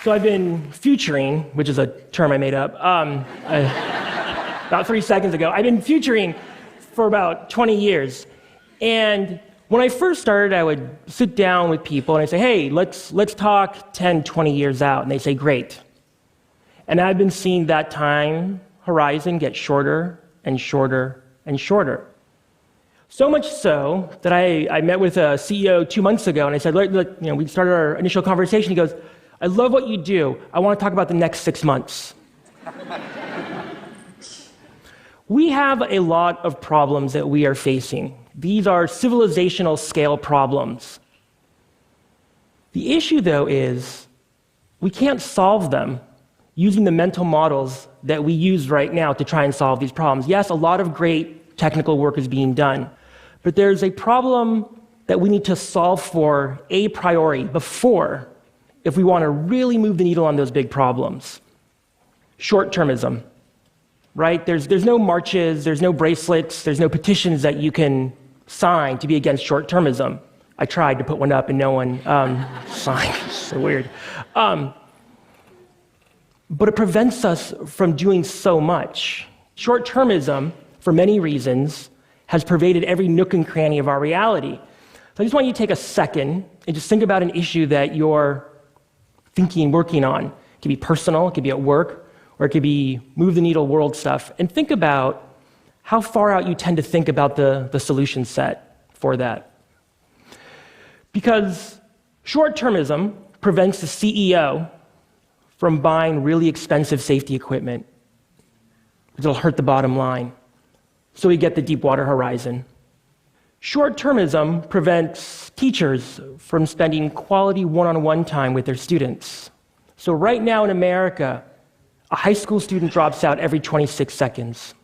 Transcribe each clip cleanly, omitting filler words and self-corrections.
So I've been futuring, which is a term I made up, about 3 seconds ago. I've been futuring for about 20 years. And when I first started, I would sit down with people and I'd say, hey, let's talk 10, 20 years out. And they say, great. And I've been seeing that time horizon get shorter and shorter and shorter. So much so that I met with a CEO 2 months ago, and I said, look, we started our initial conversation. He goes, I love what you do. I want to talk about the next 6 months. We have a lot of problems that we are facing. These are civilizational scale problems. The issue, though, is we can't solve them using the mental models that we use right now to try and solve these problems. Yes, a lot of great technical work is being done, but there's a problem that we need to solve for a priori before, if we want to really move the needle on those big problems. Short-termism, right? There's no marches, there's no bracelets, there's no petitions that you can sign to be against short-termism. I tried to put one up and no one signed. It's so weird. But it prevents us from doing so much. Short-termism, for many reasons, has pervaded every nook and cranny of our reality. So I just want you to take a second and just think about an issue that you're thinking, working on. It could be personal, it could be at work, or it could be move the needle world stuff. And think about how far out you tend to think about the solution set for that. Because short-termism prevents the CEO from buying really expensive safety equipment. It'll hurt the bottom line. So we get the Deepwater Horizon. Short-termism prevents teachers from spending quality one-on-one time with their students. So right now in America, a high school student drops out every 26 seconds.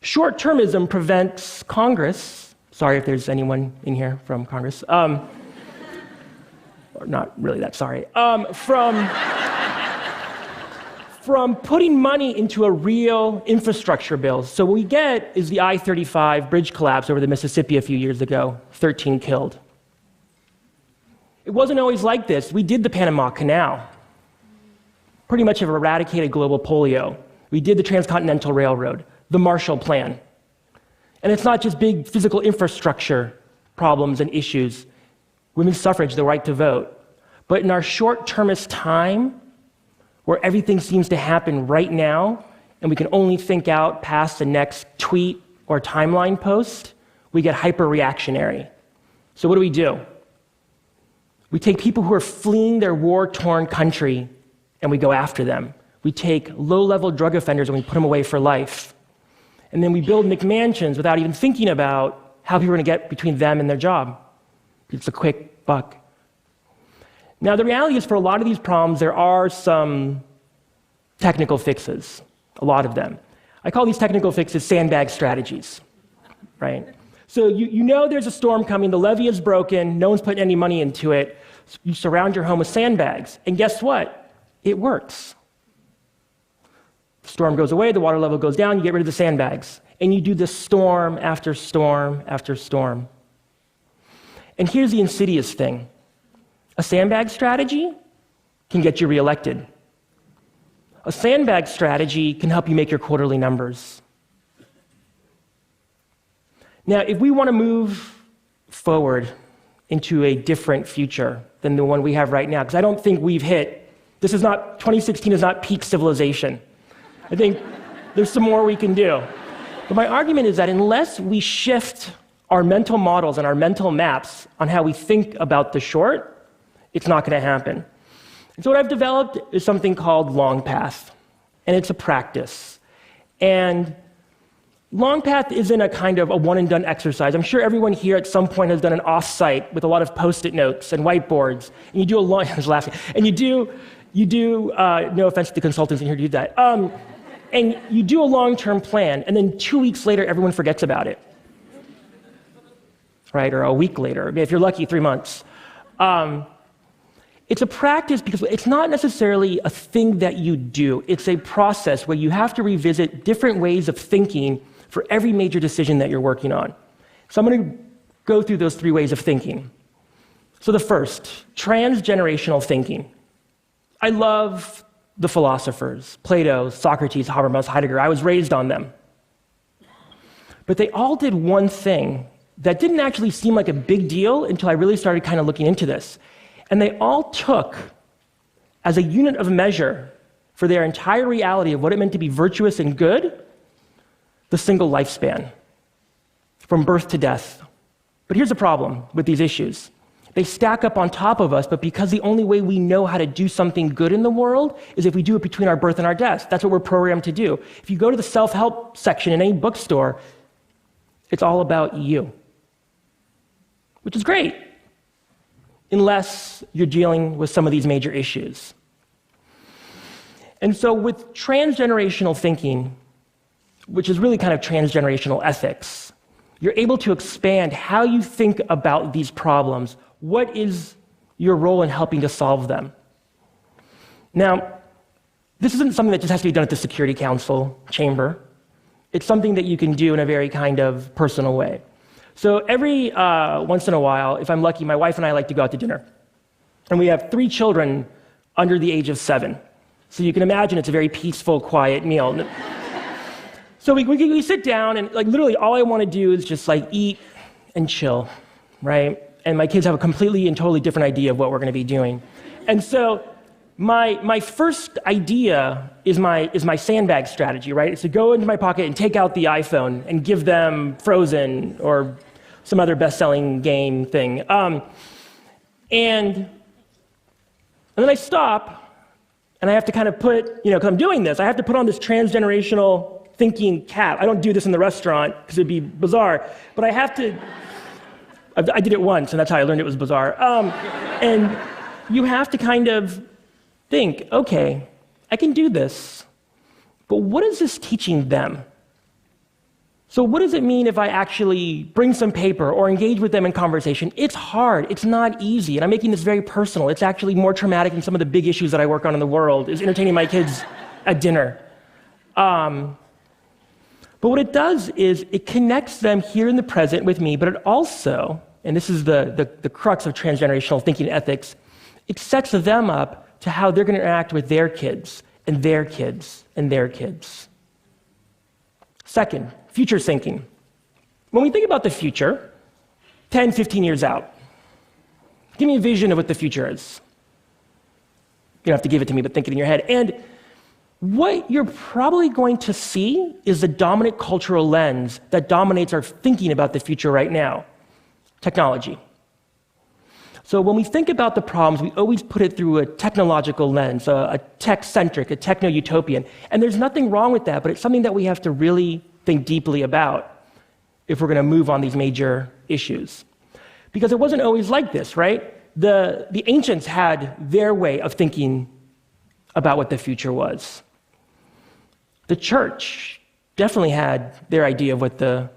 Short-termism prevents Congress, sorry if there's anyone in here from Congress, or not really that sorry, from putting money into a real infrastructure bill. So what we get is the I-35 bridge collapse over the Mississippi a few years ago, 13 killed. It wasn't always like this. We did the Panama Canal. Pretty much have eradicated global polio. We did the Transcontinental Railroad, the Marshall Plan. And it's not just big physical infrastructure problems and issues, women's suffrage, the right to vote. But in our short-termist time, where everything seems to happen right now, and we can only think out past the next tweet or timeline post, we get hyper-reactionary. So what do? We take people who are fleeing their war-torn country, and we go after them. We take low-level drug offenders and we put them away for life. And then we build McMansions without even thinking about how people are going to get between them and their job. It's a quick buck. Now, the reality is for a lot of these problems, there are some technical fixes, a lot of them. I call these technical fixes sandbag strategies, right? So you know there's a storm coming, the levee is broken, no one's putting any money into it. So you surround your home with sandbags, and guess what? It works. The storm goes away, the water level goes down, you get rid of the sandbags, and you do this storm after storm after storm. And here's the insidious thing. A sandbag strategy can get you reelected. A sandbag strategy can help you make your quarterly numbers. Now, if we want to move forward into a different future than the one we have right now, because I don't think we've hit, 2016 is not peak civilization. I think there's some more we can do. But my argument is that unless we shift our mental models and our mental maps on how we think about the short, it's not going to happen. And so what I've developed is something called Long Path, and it's a practice. And Long Path isn't a kind of a one-and-done exercise. I'm sure everyone here at some point has done an off-site with a lot of Post-it notes and whiteboards, and you do a long, I was laughing, and you do, no offense to the consultants in here who do that, and you do a long-term plan, and then 2 weeks later, everyone forgets about it, right? Or a week later, if you're lucky, 3 months. It's a practice because it's not necessarily a thing that you do. It's a process where you have to revisit different ways of thinking for every major decision that you're working on. So I'm going to go through those 3 ways of thinking. So the first, transgenerational thinking. I love the philosophers, Plato, Socrates, Habermas, Heidegger. I was raised on them. But they all did one thing that didn't actually seem like a big deal until I really started kind of looking into this. And they all took, as a unit of measure for their entire reality of what it meant to be virtuous and good, the single lifespan, from birth to death. But here's the problem with these issues. They stack up on top of us, but because the only way we know how to do something good in the world is if we do it between our birth and our death. That's what we're programmed to do. If you go to the self-help section in any bookstore, it's all about you, which is great, unless you're dealing with some of these major issues. And so with transgenerational thinking, which is really kind of transgenerational ethics, you're able to expand how you think about these problems. What is your role in helping to solve them? Now, this isn't something that just has to be done at the Security Council chamber. It's something that you can do in a very kind of personal way. So every once in a while, if I'm lucky, my wife and I like to go out to dinner. And we have 3 children under the age of 7. So you can imagine it's a very peaceful, quiet meal. So we sit down, and like literally all I want to do is just like eat and chill, right? And my kids have a completely and totally different idea of what we're going to be doing. And so my first idea is my sandbag strategy, right? It's to go into my pocket and take out the iPhone and give them Frozen or some other best-selling game thing. And then I stop, and I have to kind of put, because I'm doing this, I have to put on this transgenerational thinking cap. I don't do this in the restaurant because it'd be bizarre, but I have to. I did it once, and that's how I learned it was bizarre. And you have to kind of think, okay, I can do this, but what is this teaching them? So what does it mean if I actually bring some paper or engage with them in conversation? It's hard. It's not easy. And I'm making this very personal. It's actually more traumatic than some of the big issues that I work on in the world, is entertaining my kids at dinner. But what it does is it connects them here in the present with me, but it also, and this is the crux of transgenerational thinking and ethics, it sets them up to how they're going to interact with their kids and their kids and their kids. Second, future thinking. When we think about the future, 10, 15 years out, give me a vision of what the future is. You don't have to give it to me, but think it in your head. And what you're probably going to see is the dominant cultural lens that dominates our thinking about the future right now: technology. So when we think about the problems, we always put it through a technological lens, a tech-centric, a techno-utopian. And there's nothing wrong with that, but it's something that we have to really think deeply about if we're going to move on these major issues. Because it wasn't always like this, right? The ancients had their way of thinking about what the future was. The church definitely had their idea of what the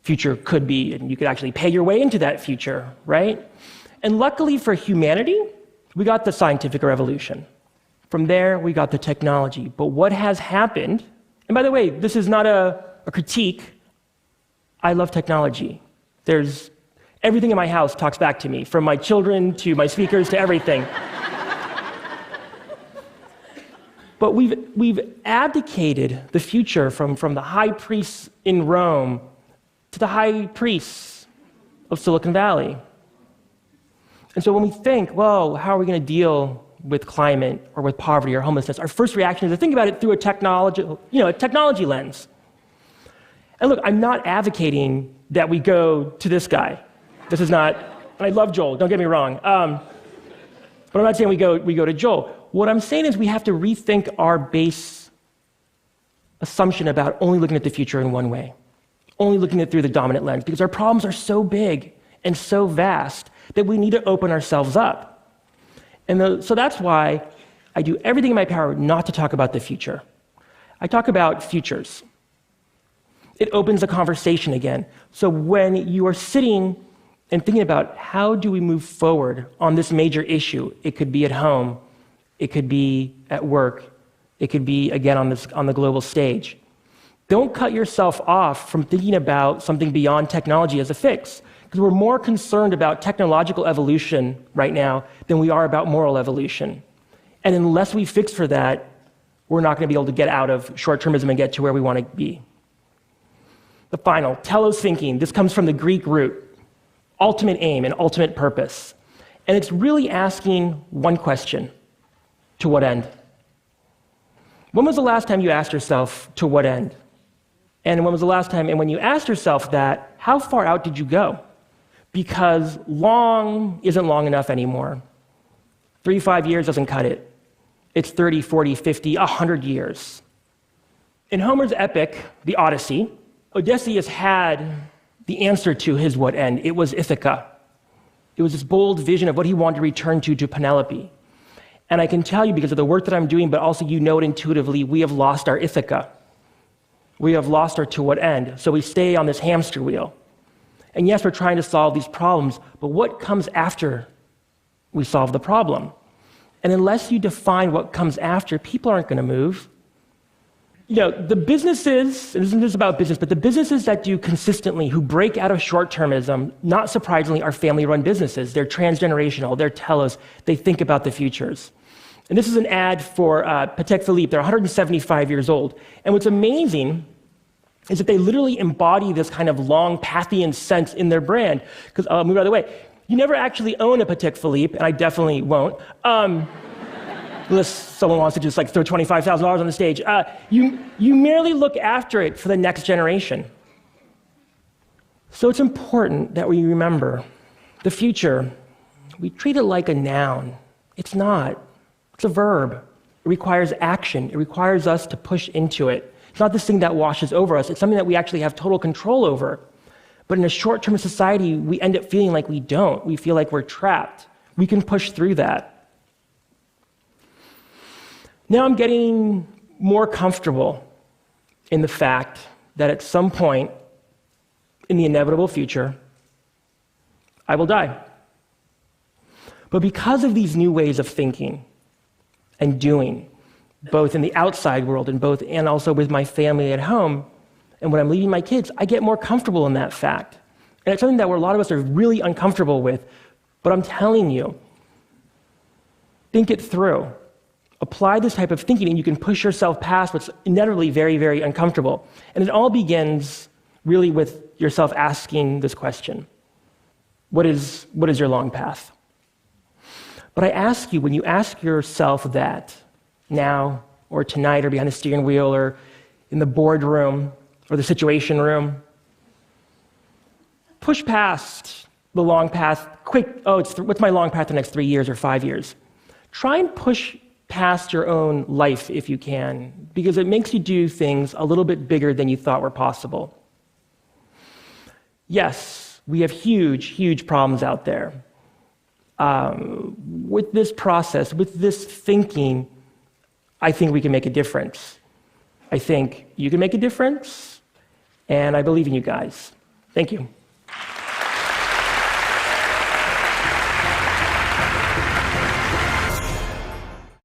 future could be, and you could actually pay your way into that future, right? And luckily for humanity, we got the scientific revolution. From there, we got the technology. But what has happened, and by the way, this is not a critique. I love technology. There's everything in my house talks back to me, from my children to my speakers to everything. But we've abdicated the future from the high priests in Rome to the high priests of Silicon Valley. And so when we think, well, how are we going to deal with climate or with poverty or homelessness, our first reaction is to think about it through a technology lens. And look, I'm not advocating that we go to this guy. This is not, and I love Joel, don't get me wrong. But I'm not saying we go to Joel. What I'm saying is we have to rethink our base assumption about only looking at the future in one way, only looking at it through the dominant lens, because our problems are so big and so vast that we need to open ourselves up. And so that's why I do everything in my power not to talk about the future. I talk about futures. It opens a conversation again. So when you are sitting and thinking about how do we move forward on this major issue, it could be at home, it could be at work, it could be, again, on the global stage. Don't cut yourself off from thinking about something beyond technology as a fix, because we're more concerned about technological evolution right now than we are about moral evolution. And unless we fix for that, we're not going to be able to get out of short-termism and get to where we want to be. The final, telos thinking. This comes from the Greek root, ultimate aim and ultimate purpose. And it's really asking one question: to what end? When was the last time you asked yourself, to what end? And when was the last time, and when you asked yourself that, how far out did you go? Because long isn't long enough anymore. 3 to 5 years doesn't cut it. It's 30, 40, 50, 100 years. In Homer's epic, the Odyssey, Odysseus had the answer to his what end. It was Ithaca. It was this bold vision of what he wanted to return to Penelope. And I can tell you, because of the work that I'm doing, but also you know it intuitively, we have lost our Ithaca. We have lost our to what end. So we stay on this hamster wheel. And yes, we're trying to solve these problems, but what comes after we solve the problem? And unless you define what comes after, people aren't going to move. You know, the businesses, and this isn't just about business, but the businesses that do consistently, who break out of short-termism, not surprisingly, are family-run businesses. They're transgenerational, they're telos, they think about the futures. And this is an ad for Patek Philippe. They're 175 years old. And what's amazing is that they literally embody this kind of long Pathian sense in their brand. Because, I'll move out of the way. You never actually own a Patek Philippe, and I definitely won't. Unless someone wants to just throw $25,000 on the stage. You merely look after it for the next generation. So it's important that we remember the future. We treat it like a noun. It's not. It's a verb. It requires action. It requires us to push into it. It's not this thing that washes over us. It's something that we actually have total control over. But in a short-term society, we end up feeling like we don't. We feel like we're trapped. We can push through that. Now I'm getting more comfortable in the fact that at some point in the inevitable future, I will die. But because of these new ways of thinking and doing, both in the outside world and also with my family at home, and when I'm leaving my kids, I get more comfortable in that fact. And it's something that a lot of us are really uncomfortable with, but I'm telling you, think it through. Apply this type of thinking, and you can push yourself past what's inevitably very, very uncomfortable. And it all begins really with yourself asking this question: what is your long path? But I ask you, when you ask yourself that, now or tonight or behind the steering wheel or in the boardroom or the situation room, push past the long path. What's my long path the next 3 years or 5 years? Try and push past your own life if you can, because it makes you do things a little bit bigger than you thought were possible. Yes, we have huge, huge problems out there. With this process, with this thinking, I think we can make a difference. I think you can make a difference, and I believe in you guys. Thank you.